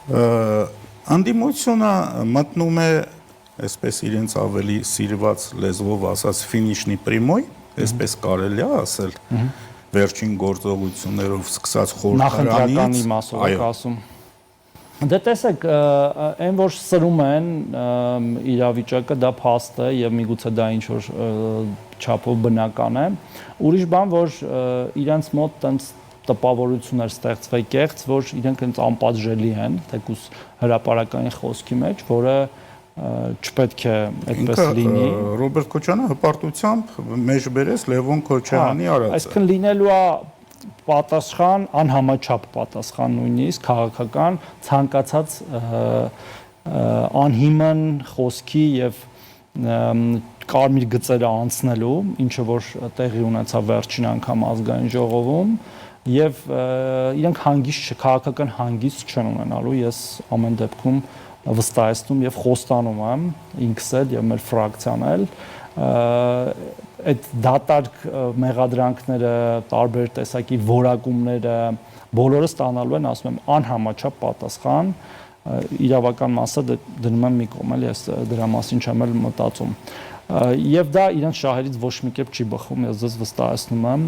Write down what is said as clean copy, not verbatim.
Անդիմությունը մտնում է այսպես իրենց ավելի սիրված լեզվով ասած ֆինիշնի պրիմոյ, այսպես կարելի է ասել, վերջին գործողություններով սկսած խորհրդարանից, նախընտրականի մասով եք ասում։ Դե տեսեք, այն որ սրում են իրավիճակը, դա փաստ է եւ միգուցե դա ինչ որ չափով բնական է։ Ուրիշ բան, որ իրենց մոտ տենց տպավորություններ ստեղծվի կեղծ, որ իրենք հենց անպատժելի են, թեկուզ հրապարակային խոսքի մեջ, որը չպետք է այդպես լինի։ Ռոբերտ Քոչյանը հպարտությամբ մեջբերեց Լևոն Քոչարյանի արածը։ Այսինքն լինելու է պատասխան, անհամաչափ պատասխան նույնիսկ քաղաքական ցանկացած անհիմն խոսքի եւ կարմիր գծերը անցնելու, ինչը որ տեղի ունեցավ վերջին անգամ ազգային ժողովում, եւ իրենք քաղաքական հանգիստ չեն ունենալու, ես ամեն դեպքում վստահեցնում եւ խոստանում եմ ինքս էլ եւ մեր ֆրակցիան էլ այդ դատարկ մեղադրանքները, տարբեր տեսակի որակումները բոլորը ստանալու են, ասում եմ, անհամաչափ պատասխան, իրավական մասը դնում եմ մի կողմ, ես դրա մասին չեմ էլ մտածում։ Եվ դա իրենց շահերից ոչ մի կերպ չի բխում, ես ձեզ վստահեցնում եմ։